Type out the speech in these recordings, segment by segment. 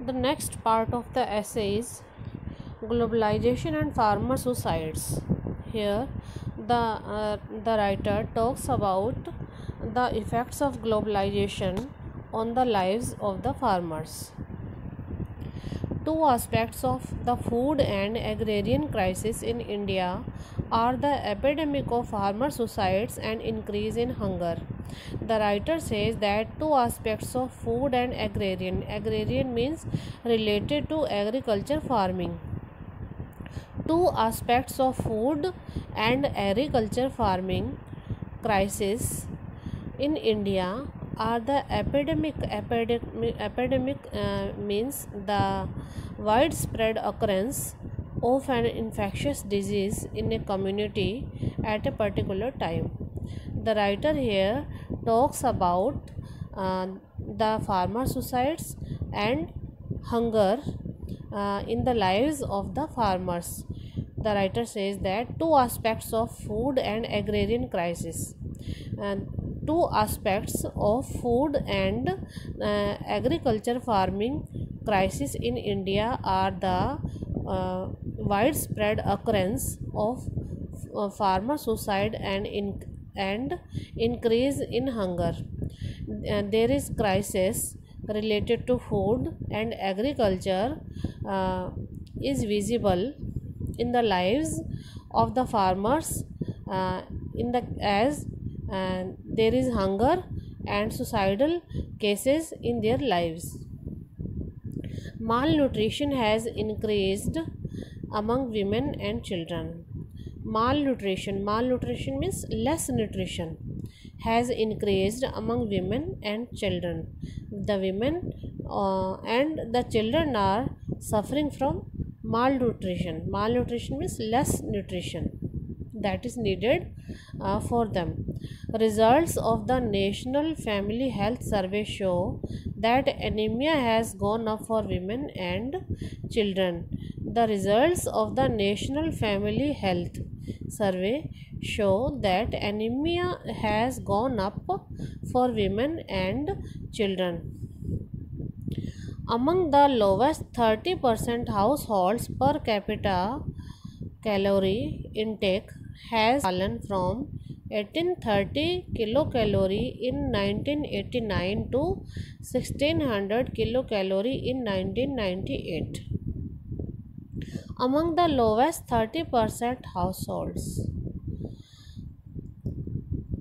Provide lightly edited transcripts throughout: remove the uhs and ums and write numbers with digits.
The next part of the essay is globalization and farmer suicides. Here, the writer talks about the effects of globalization on the lives of the farmers. Two aspects of the food and agrarian crisis in India are the epidemic of farmer suicides and increase in hunger. The writer says that two aspects of food and agrarian means related to agriculture farming. Two aspects of food and agriculture farming crisis in India are the epidemic means the widespread occurrence of an infectious disease in a community at a particular time. The writer here talks about the farmer suicides and hunger in the lives of the farmers. The writer says that two aspects of food and agrarian crisis. Two aspects of food and agriculture farming crisis in India are the widespread occurrence of farmer suicide and increase in hunger. There is crisis related to food and agriculture is visible in the lives of the farmers as there is hunger and suicidal cases in their lives. Malnutrition has increased among women and children. Malnutrition means less nutrition has increased among women and children. The women and the children are suffering from malnutrition. Malnutrition means less nutrition that is needed for them. Results of the National Family Health Survey show that anemia has gone up for women and children. The results of the National Family Health Survey show that anemia has gone up for women and children. Among the lowest 30% households, per capita calorie intake has fallen from 1830 kilocalorie in 1989 to 1600 kilocalorie in 1998. Among the lowest 30% households,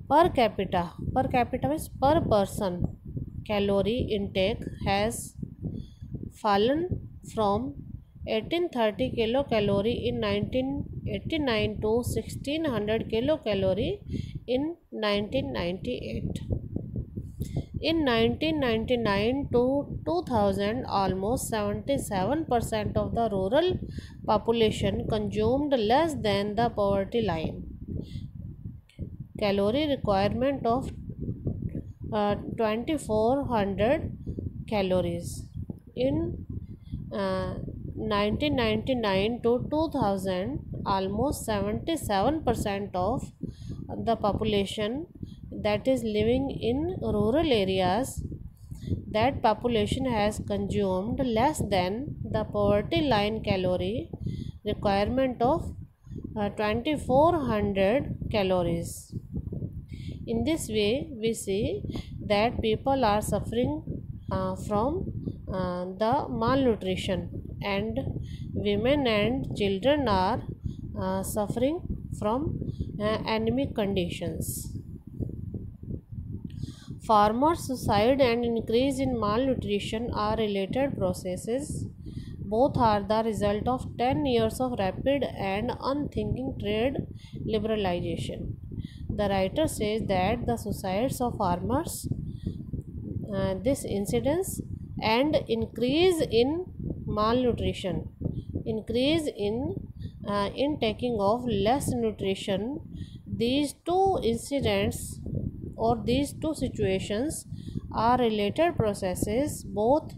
per capita means per person calorie intake has fallen from 1830 kilocalorie in 1989 to 1600 kilocalorie in 1998. In 1999 to 2000, almost 77% of the rural population consumed less than the poverty line. Calorie requirement of 2400 calories. In 1999 to 2000, almost 77% of the population that is living in rural areas, that population has consumed less than the poverty line calorie requirement of 2400 calories. In this way, we see that people are suffering from the malnutrition, and women and children are suffering from anemic conditions. Farmer suicide and increase in malnutrition are related processes. Both are the result of 10 years of rapid and unthinking trade liberalization. The writer says that the suicides of farmers, this incidence and increase in malnutrition, increase in intaking of less nutrition, these two incidents or these two situations are related processes. Both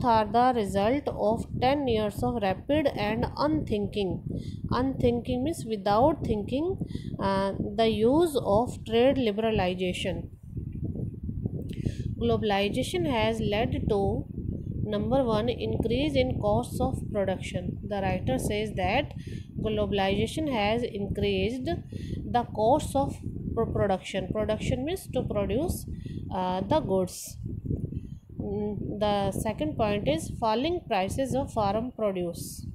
are the result of 10 years of rapid and unthinking means without thinking the use of trade liberalization. Globalization has led to Number one, increase in costs of production. The writer says that globalization has increased the costs of production. Production means to produce the goods. The second point is falling prices of farm produce.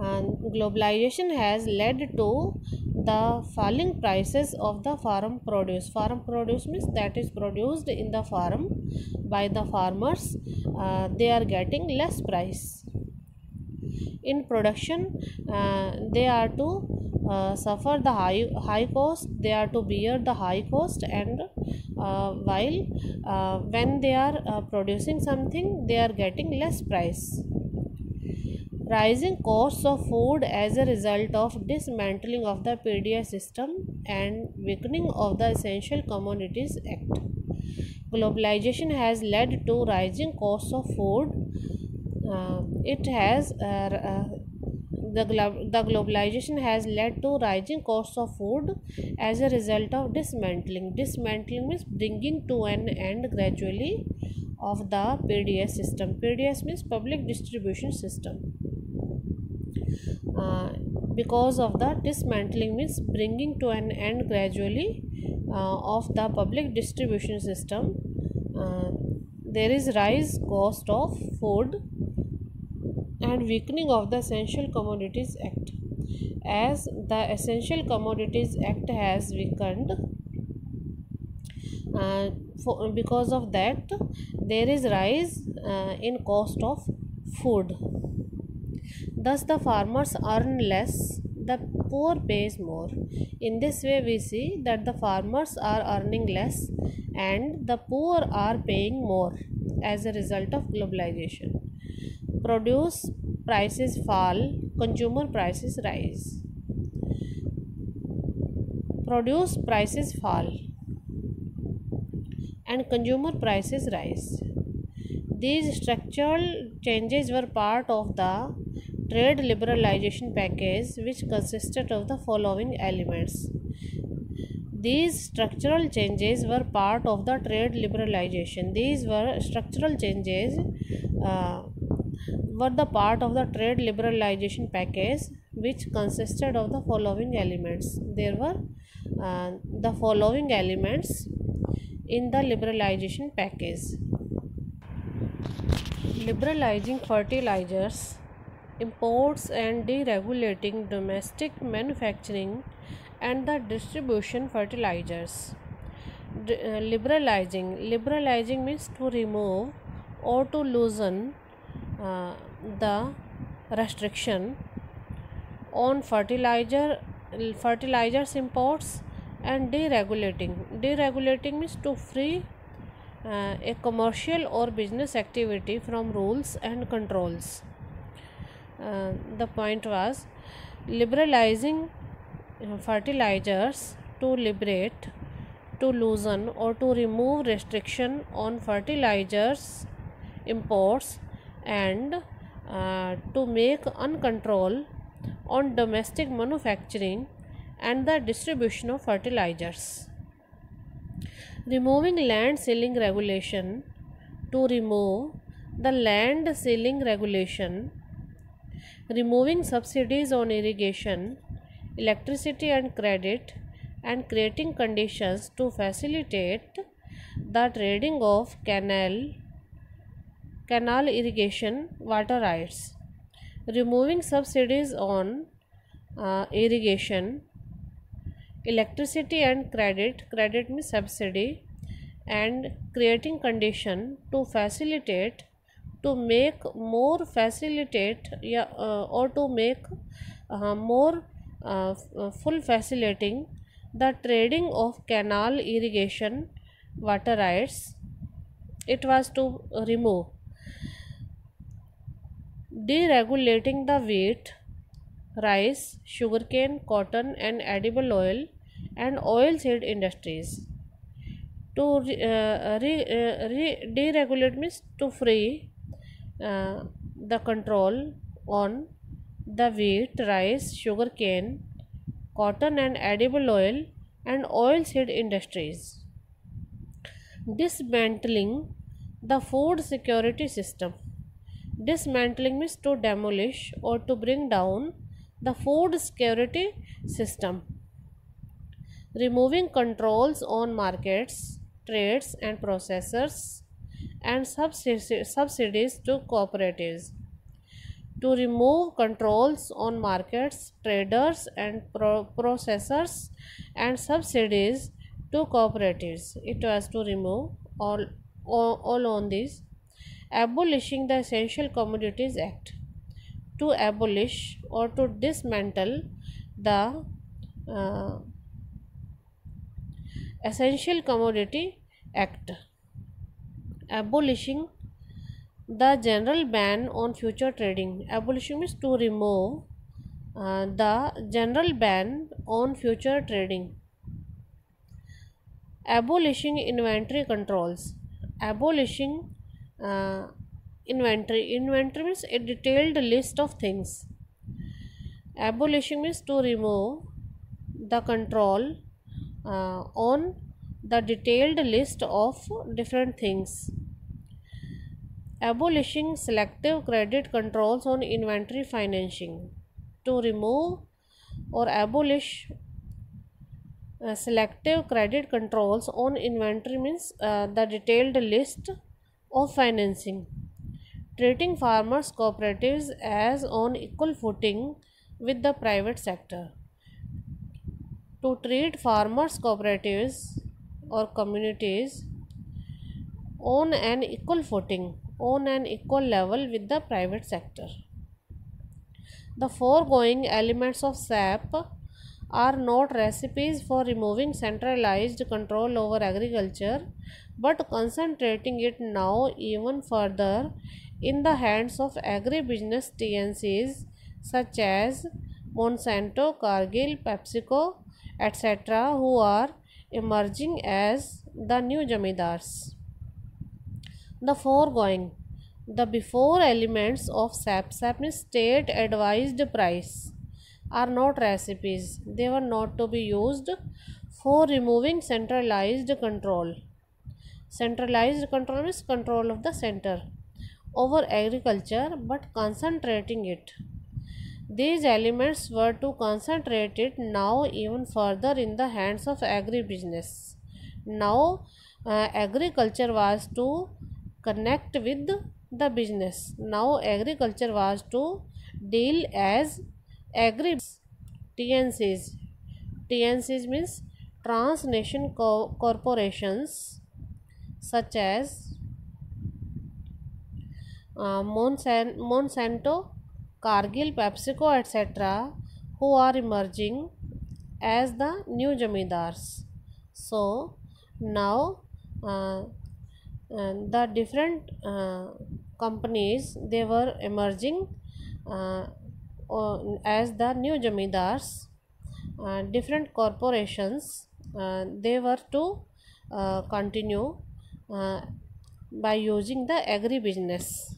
And globalization has led to the falling prices of the farm produce. Farm produce means that is produced in the farm by the farmers. They are getting less price. In production, they are to suffer the high cost. They are to bear the high cost, and while when they are producing something, they are getting less price. Rising costs of food as a result of dismantling of the PDS system and weakening of the Essential Commodities Act. Globalization has led to rising costs of food. The globalization has led to rising costs of food as a result of dismantling. Dismantling means bringing to an end gradually of the PDS system. PDS means public distribution system. Because of the dismantling means bringing to an end gradually of the public distribution system, there is rise cost of food and weakening of the Essential Commodities Act. As the Essential Commodities Act has weakened, because of that there is rise in cost of food. Thus the farmers earn less, the poor pays more. In this way we see that the farmers are earning less and the poor are paying more as a result of globalization. Produce prices fall, consumer prices rise. Produce prices fall and consumer prices rise. These structural changes were part of the trade liberalization package, which consisted of the following elements. These structural changes were part of the trade liberalization. These were structural changes were the part of the trade liberalization package, which consisted of the following elements. There were the following elements in the liberalization package: liberalizing fertilizers imports and deregulating domestic manufacturing and the distribution fertilizers. Liberalizing means to remove or to loosen the restriction on fertilizers imports, and deregulating means to free a commercial or business activity from rules and controls. The point was liberalizing fertilizers to liberate, to loosen or to remove restriction on fertilizers imports, and to make uncontrol on domestic manufacturing and the distribution of fertilizers. Removing land ceiling regulation, to remove the land ceiling regulation. Removing subsidies on irrigation, electricity and credit, and creating conditions to facilitate the trading of canal irrigation water rights. Removing subsidies on irrigation, electricity and credit means subsidy, and creating condition to facilitate, to make more facilitate or to make more full facilitating the trading of canal irrigation water rights. It was to remove. Deregulating the wheat, rice, sugarcane, cotton and edible oil and oilseed industries. To deregulate means to free the control on the wheat, rice, sugarcane, cotton and edible oil and oilseed industries. Dismantling The food security system. Dismantling means to demolish or to bring down the food security system. Removing controls on markets, trades, and processors, and subsidies to cooperatives. To remove controls on markets, traders, and processors, and subsidies to cooperatives. It was to remove all on these. Abolishing the Essential Commodities Act. To abolish or to dismantle the Essential Commodity Act. Abolishing the general ban on future trading. Abolition means to remove the general ban on future trading. Abolishing inventory controls. Abolishing inventory. Inventory means a detailed list of things. Abolition means to remove the control on the detailed list of different things. Abolishing selective credit controls on inventory financing. To remove or abolish selective credit controls on inventory means the detailed list of financing. Treating farmers cooperatives as on equal footing with the private sector. To treat farmers cooperatives or communities on an equal footing, on an equal level with the private sector. The foregoing elements of SAP are not recipes for removing centralized control over agriculture, but concentrating it now even further in the hands of agribusiness TNCs such as Monsanto, Cargill, PepsiCo, etc., who are emerging as the new jamidars. The foregoing, the before elements of SAP means state advised price, are not recipes. They were not to be used for removing centralized control. Centralized control is control of the center over agriculture, but concentrating it. These elements were to concentrate it now even further in the hands of agribusiness. Now agriculture was to connect with the business. Now agriculture was to deal as TNCs. TNCs means transnation corporations such as Monsanto, Cargill, PepsiCo, etc., who are emerging as the new jamidars. So now the different companies, they were emerging as the new jamidars. Different corporations, they were to continue by using the agribusiness.